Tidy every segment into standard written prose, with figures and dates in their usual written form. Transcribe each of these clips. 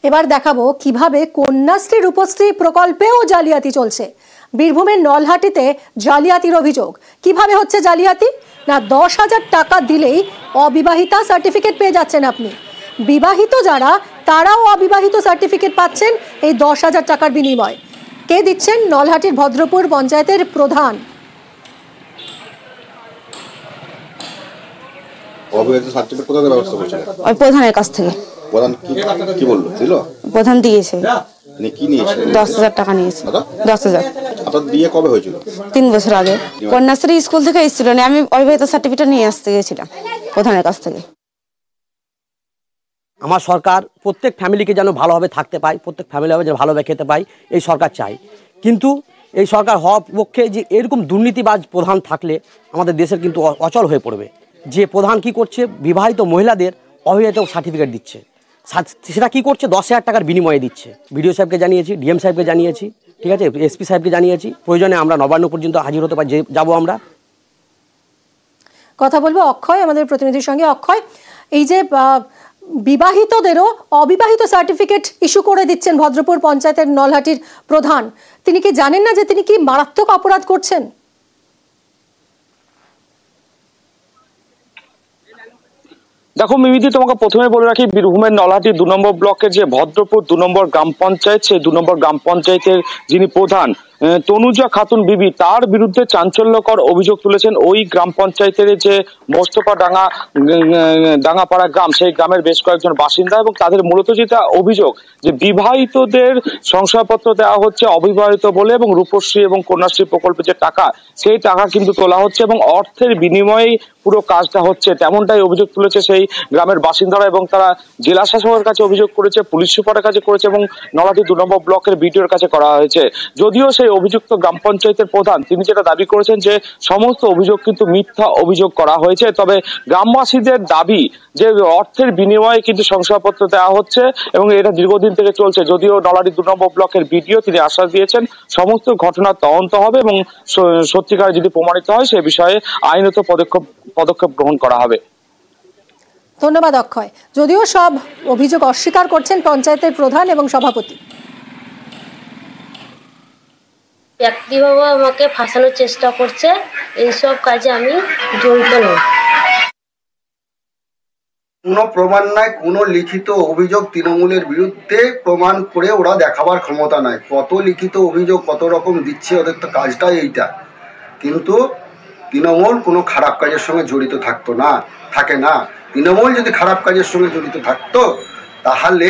এবার দেখাবো কিভাবে কন্যাশ্রী রূপশ্রী প্রকল্পেও জালিয়াতি চলছে। বীরভূমের নলহাটিতে জালিয়াতির অভিযোগ। কিভাবে হচ্ছে জালিয়াতি? না, 10,000 টাকা দিলেই অবিবাহিতা সার্টিফিকেট পেয়ে যাচ্ছেন আপনি। বিবাহিত যারা, তারাও অবিবাহিত সার্টিফিকেট পাচ্ছেন এই 10,000 টাকার বিনিময়ে। কে দিচ্ছেন? নলহাটির ভদ্রপুর পঞ্চায়েতের প্রধান। অবিবাহিত সার্টিফিকেট কোথা থেকে ব্যবস্থা করছেন? ওই প্রধানের কাছ থেকে। প্রধান কি বললো? দিল? প্রধান দিয়েছে। কি নিয়েছে? 10,000 টাকা নিয়েছে। 10,000। আপনার বিয়ে কবে হয়েছিল? 3 বছর আগে। কন্যাশ্রী স্কুল থেকে এসেছিল না, আমি অবিবাহিত সার্টিফিকেট নিয়ে আসতে গেছিলাম প্রধানের কাছ থেকে। আমার সরকার প্রত্যেক ফ্যামিলিকে যেন ভালোভাবে থাকতে পায়, প্রত্যেক ফ্যামিলি যেন ভালোভাবে খেতে পায়, এই সরকার চাই। কিন্তু এই সরকার হওয়ার পক্ষে যে এরকম দুর্নীতিবাজ প্রধান থাকলে আমাদের দেশের কিন্তু অচল হয়ে পড়বে। যে প্রধান কি করছে, বিবাহিত মহিলাদের অবিবাহিত সার্টিফিকেট দিচ্ছে। সেটা কি করছে? 10,000 টাকার বিনিময়ে দিচ্ছে। বিডিও সাহেবকে জানিয়েছি, ডিএম সাহেবকে জানিয়েছি, ঠিক আছে, এসপি সাহেবকে জানিয়েছি। প্রয়োজনে আমরা নবান্ন পর্যন্ত হাজির হতে পারি, যাবো আমরা। কথা বলবো অক্ষয়, আমাদের প্রতিনিধির সঙ্গে। অক্ষয়, এই যে বিবাহিতদেরও অবিবাহিত সার্টিফিকেট ইস্যু করে দিচ্ছেন ভদ্রপুর পঞ্চায়েতের নলহাটির প্রধান, তিনি কি জানেন না যে তিনি কি মারাত্মক অপরাধ করছেন? দেখো মিমিদি, তোমাকে প্রথমে বলে রাখি, বীরভূমের নলহাটি 2 নম্বর ব্লকের যে ভদ্রপুর 2 নম্বর গ্রাম পঞ্চায়েত, সেই 2 নম্বর গ্রাম পঞ্চায়েতের যিনি প্রধান তনুজা খাতুন বিবি, তার বিরুদ্ধে চাঞ্চল্যকর অভিযোগ তুলেছেন ওই গ্রাম পঞ্চায়েতের যে মোস্তফা ডাঙ্গাপাড়া গ্রাম, সেই গ্রামের বেশ কয়েকজন বাসিন্দা। এবং তাদের মূলত যেটা অভিযোগ যে বিবাহিতদের শংসাপত্র দেওয়া হচ্ছে অবিবাহিত বলে, এবং রূপশ্রী এবং কন্যাশ্রী প্রকল্পে যে টাকা, সেই টাকা কিন্তু তোলা হচ্ছে এবং অর্থের বিনিময়ে পুরো কাজটা হচ্ছে, তেমনটাই অভিযোগ তুলেছে সেই গ্রামের বাসিন্দারা। এবং তারা জেলা শাসকের কাছে অভিযোগ করেছে, পুলিশ সুপারের কাছে করেছে এবং নলহাটি 2 নম্বর ব্লকের বিডিওর কাছে করা হয়েছে। যদিও সেই অভিযুক্ত গ্রাম পঞ্চায়েতের প্রধান তিনি যেটা দাবি করেছেন যে সমস্ত অভিযোগ কিন্তু মিথ্যা অভিযোগ করা হয়েছে, তবে গ্রামবাসীদের দাবি যে অর্থের বিনিময়ে কিন্তু শংসাপত্র দেওয়া হচ্ছে এবং এটা দীর্ঘদিন থেকে চলছে। যদিও নলহাটি 2 নম্বর ব্লকের বিডিও তিনি আশ্বাস দিয়েছেন সমস্ত ঘটনার তদন্ত হবে এবং সত্যিকার যদি প্রমাণিত হয় সে বিষয়ে আইনত পদক্ষেপ গ্রহণ করা হবে। ধন্যবাদ অক্ষয়। যদিও সব অভিযোগ অস্বীকার করছেন পঞ্চায়েতের প্রধান এবং সভাপতি। ব্যক্তিভাবে আমাকে ফাঁসানোর চেষ্টা করছে, এইসব কাজে আমি জড়িত নই। কোনো প্রমাণ নাই, কোনো লিখিত অভিযোগ তৃণমূলের বিরুদ্ধে প্রমাণ করে ওরা দেখাবার ক্ষমতা নাই। কত লিখিত অভিযোগ কত রকম দিচ্ছে, ওদের তো কাজটাই এইটা। কিন্তু তৃণমূল কোনো খারাপ কাজের সঙ্গে জড়িত থাকে না। তৃণমূল যদি খারাপ কাজের সঙ্গে জড়িত থাকতো তাহলে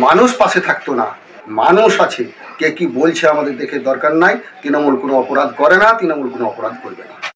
মানুষ পাশে থাকতো না। মানুষ আছে, কে কি বলছে আমাদের দেখে দরকার নাই। তৃণমূল কোনো অপরাধ করে না, তৃণমূল কোনো অপরাধ করবে না।